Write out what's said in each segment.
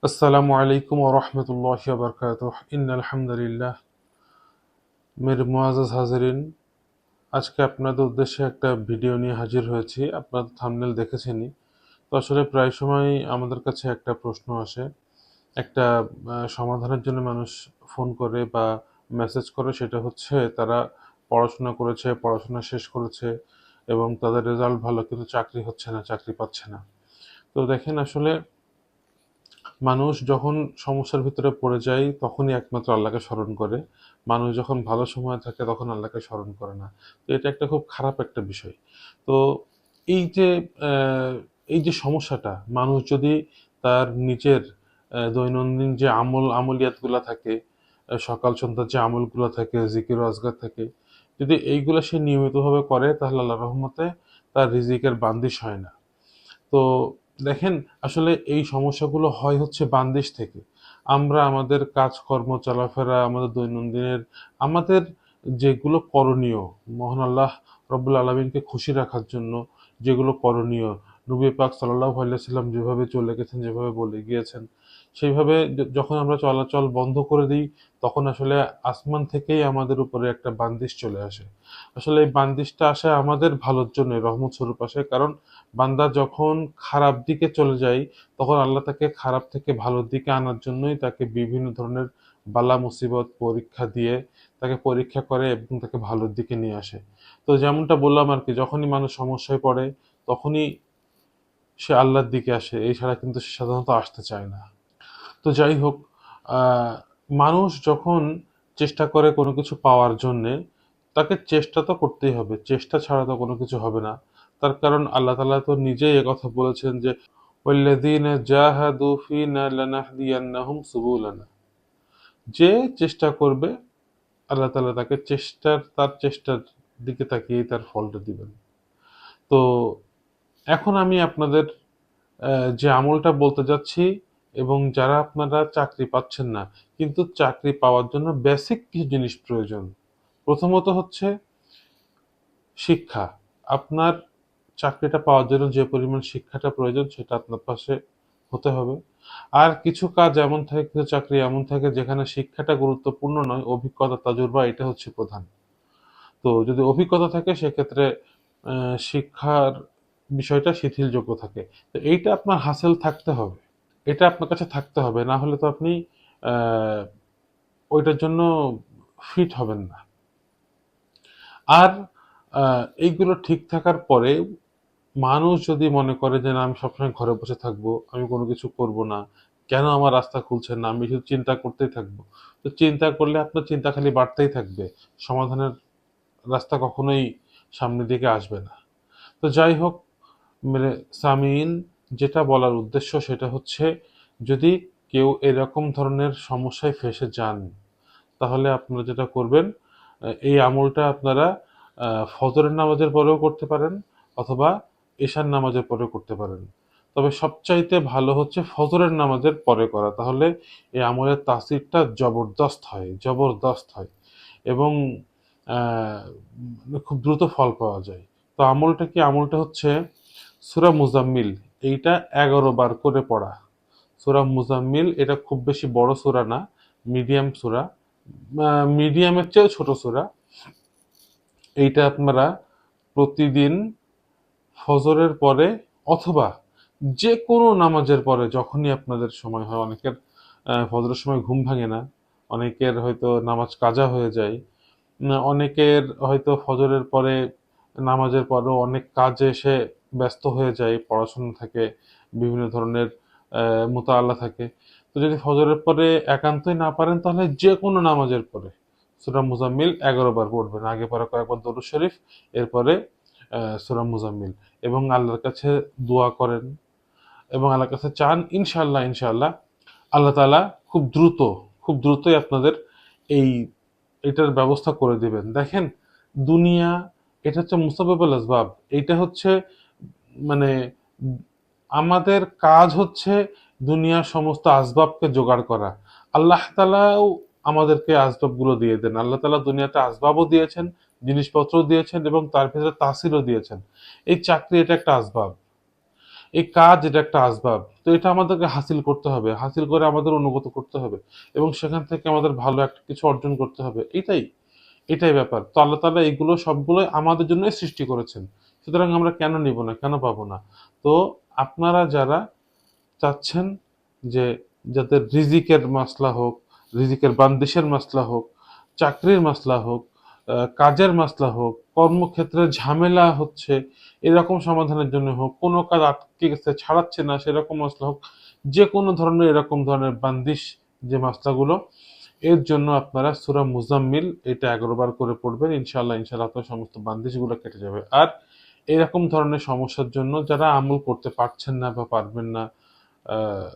আসসালামু আলাইকুম ওয়া রাহমাতুল্লাহি ওয়া বারাকাতুহু। ইন্নাল হামদুলিল্লাহ। মেরে মুআজ্জাজ হাজিরিন, আজকে আপনাদের উদ্দেশ্যে একটা ভিডিও নিয়ে হাজির হয়েছি। আপনারা থাম্বনেল দেখেছেনই। তো আসলে প্রায় সময় আমাদের কাছে একটা প্রশ্ন আসে। একটা সমাধানের জন্য মানুষ ফোন করে বা মেসেজ করে, সেটা হচ্ছে তারা পড়াশোনা করেছে, পড়াশোনা শেষ করেছে এবং তাদের রেজাল্ট ভালো, কিন্তু চাকরি হচ্ছে না, চাকরি পাচ্ছে না। তো দেখেন, আসলে মানুষ যখন সমস্যার ভিতরে পড়ে যায় তখনই একমাত্র আল্লাহকে স্মরণ করে। মানুষ যখন ভালো সময়ে থাকে তখন আল্লাহকে স্মরণ করে না। তো এটা একটা খুব খারাপ একটা বিষয়। তো এই যে এই যে সমস্যাটা, মানুষ যদি তার নিজের দৈনন্দিন যে আমলিয়াতগুলা থাকে, সকাল সন্ধ্যার যে আমলগুলা থাকে, জিকির ও আজকার থাকে, যদি এইগুলা সে নিয়মিতভাবে করে তাহলে আল্লাহর রহমতে তার রিজিকের বান্দিশ হয় না। তো দেখেন, আসলে এই সমস্যাগুলো হয় হচ্ছে বাংলাদেশ থেকে। আমরা আমাদের কাজকর্ম, চলাফেরা, আমাদের দৈনন্দিনের আমাদের যেগুলো করণীয়, মহান আল্লাহ রব্বুল আলামিনকে খুশি রাখার জন্য যেগুলো করণীয়, নবী পাক সাল্লাল্লাহু আলাইহি ওয়াসাল্লাম যেভাবে চলে গেছেন, যেভাবে বলে গিয়েছেন, সেইভাবে যখন আমরা চলাচল বন্ধ করে দিই, তখন আসলে আসমান থেকেই আমাদের উপরে একটা বান্দিশ চলে আসে। আসলে এই বান্দিশটা আসে আমাদের ভালোর জন্য, রহমত স্বরূপ আসে। কারণ বান্দা যখন খারাপ দিকে চলে যায়, তখন আল্লাহ তাকে খারাপ থেকে ভালোর দিকে আনার জন্যই তাকে বিভিন্ন ধরনের বালা মুসিবত পরীক্ষা দিয়ে তাকে পরীক্ষা করে এবং তাকে ভালোর দিকে নিয়ে আসে। তো যেমনটা বললাম আর কি, যখনই মানুষ সমস্যায় পড়ে তখনই সে আল্লাহর দিকে আসে, এছাড়া কিন্তু সে সাধারণত আসতে চায় না। তো যাই হোক, আহ, মানুষ যখন চেষ্টা করে কোনো কিছু পাওয়ার জন্যে, তাকে চেষ্টা তো করতেই হবে, চেষ্টা ছাড়া তো কোনো কিছু হবে না। তার কারণ আল্লাহ তাআলা তো নিজেই একথা বলেছেন যে ওয়াল্লাযীনা জাহাদু ফীনা লানাহদিয়ান্নাহুম সুবুলানা। যে চেষ্টা করবে, আল্লাহ তাআলা তাকে তার চেষ্টার দিকে তাকিয়েই তার ফলটা দিবেন। তো এখন আমি আপনাদের যে আমলটা বলতে যাচ্ছি, এবং যারা আপনারা চাকরি পাচ্ছেন না, কিন্তু চাকরি পাওয়ার জন্য বেসিক কিছু জিনিস প্রয়োজন। প্রথমত হচ্ছে শিক্ষা। আপনার চাকরিটা পাওয়ার জন্য যে পরিমাণ শিক্ষাটা প্রয়োজন সেটা আপনার পাশে হতে হবে। আর কিছু কাজ এমন থাকে, কিছু চাকরি এমন থাকে যেখানে শিক্ষাটা গুরুত্বপূর্ণ নয়, অভিজ্ঞতা, তাজুর্বা এটা হচ্ছে প্রধান। তো যদি অভিজ্ঞতা থাকে সেক্ষেত্রে শিক্ষার বিষয়টা শিথিলযোগ্য থাকে। তো এইটা আপনার হাসিল থাকতে হবে। এটা আপনার কাছে থাকতে হবে। না হলে তো আপনি আ ওইটার জন্য ফিট হবেন না। আর আ এইগুলো ঠিক থাকার পরে মানুষ যদি মনে করে যে, "না, আমি সবসময় ঘরে বসে থাকবো, আমি কোনো কিছু করব না। কেন আমার রাস্তা খুলছে না? আমি শুধু চিন্তা করতেই থাকবো।" তো চিন্তা করলে আপনার চিন্তা খালি বাড়তেই থাকবে। সমাধানের রাস্তা কখনোই সামনের দিকে আসবে না। তো যাই হোক, মেরে সামিন, যেটা বলার উদ্দেশ্য সেটা হচ্ছে, যদি কেউ এরকম ধরনের সমস্যায় ফেঁসে যান, তাহলে আপনারা যেটা করবেন, এই আমলটা আপনারা ফজরের নামাজের পরেও করতে পারেন অথবা এশার নামাজের পরেও করতে পারেন। তবে সবচাইতে ভালো হচ্ছে ফজরের নামাজের পরে করা। তাহলে এই আমলের তাসিরটা জবরদস্ত হয়, জবরদস্ত হয় এবং আ খুব দ্রুত ফল পাওয়া যায়। তো আমলটা কি? আমলটা হচ্ছে সূরা মুজাম্মিল। এইটা ১১ বার করে পড়া। সূরা মুজাম্মিল, এটা খুব বেশি বড় সূরা না, মিডিয়াম সূরা। আ মিডিয়ামের চেয়েও ছোট সূরা। এইটা আপনারা প্রতিদিন ফজরের পরে অথবা যেকোনো নামাজের পরে যখনই আপনাদের সময় হয়, অনেকের ফজরের সময় ঘুম ভাঙে না, অনেকের হয়তো নামাজ কাজা হয়ে যায়, অনেকের হয়তো ফজরের পরে নামাজের পরেও অনেক কাজে সে ব্যস্ত হয়ে যায়, পড়াশোনা থাকে, বিভিন্ন ধরনের মুতাআল্লা থাকে। তো যদি ফজরের পরে একান্তই না পারেন তাহলে যেকোনো নামাজের পরে সূরা মুজাম্মিল ১১ বার পড়বেন। আগে পরে কয়েকবার দরুদ শরীফ, এরপরে সূরা মুজাম্মিল, এবং আল্লাহর কাছে দোয়া করেন এবং আল্লাহর কাছে চান, ইনশাআল্লাহ, ইনশাআল্লাহ আল্লাহ তাআলা খুব দ্রুত, খুব দ্রুতই আপনাদের এই এটার ব্যবস্থা করে দিবেন। দেখেন, দুনিয়া, এটা হচ্ছে মুসাব্বাবুল আসবাব। এইটা হচ্ছে মানে উম আমাদের কাজ হচ্ছে দুনিয়ার সমস্ত আসবাবকে জোগাড় করা। আল্লাহ তাআলাও আমাদেরকে আসবাবগুলো দিয়ে দেন। আল্লাহ তাআলা দুনিয়াতে আসবাবও দিয়েছেন, জিনিসপত্রও দিয়েছেন এবং তার ভেতরে তাসিরও দিয়েছেন। এই চাকরি, এটা একটা আসবাব। এই কাজ এটা একটা আসবাব, তো এটা আমাদেরকে হাসিল করতে হবে, হাসিল করে আমাদের অনুগত করতে হবে এবং সেখান থেকে আমাদের ভালো একটা কিছু অর্জন করতে হবে। এটাই ব্যাপার। তো আল্লাহ তাআলা এগুলো সবগুলোই আমাদের জন্যই সৃষ্টি করেছেন। সুতরাং আমরা কেন নিব না, কেন পাবো না? তো আপনারা যারা চাচ্ছেন যে যাদের রিজিকের মাসলা হোক, রিজিকের বান্দিশের মাসলা হোক, চাকরির মাসলা হোক, কাজের মাসলা হোক, কর্মক্ষেত্রে ঝামেলা হচ্ছে এরকম সমাধানের জন্য হোক, কোনো কাজ আটকে গেছে ছাড়াচ্ছে না সেরকম মাসলা হোক, যে কোনো ধরনের এরকম ধরনের বান্দিশ যে মাসলাগুলো, এর জন্য আপনারা সূরা মুজাম্মিল এটা 11 বার করে পড়বেন। ইনশাআল্লাহ আপনার সমস্ত বান্দিশগুলো কেটে যাবে। আর এরকম ধরনের সমস্যার জন্য যারা আমল করতে পারছেন না বা পারবেন না, আহ,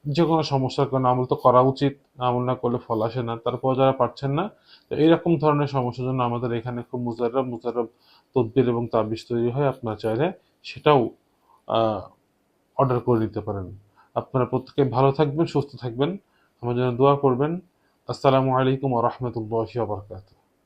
যে কোনো সমস্যার কারণে আমল তো করা উচিত, আমল না করলে ফল আসে না, তারপর যারা পারছেন না, তো এইরকম ধরনের সমস্যার জন্য আমাদের এখানে খুব মুজাররব তদবির এবং তাবিজ তৈরি হয়, আপনারা চাইলে সেটাও অর্ডার করে নিতে পারেন। আপনারা প্রত্যেকে ভালো থাকবেন, সুস্থ থাকবেন, আমার জন্য দোয়া করবেন। আসসালামু আলাইকুম ওয়া রাহমাতুল্লাহি ওয়া বারাকাতুহু।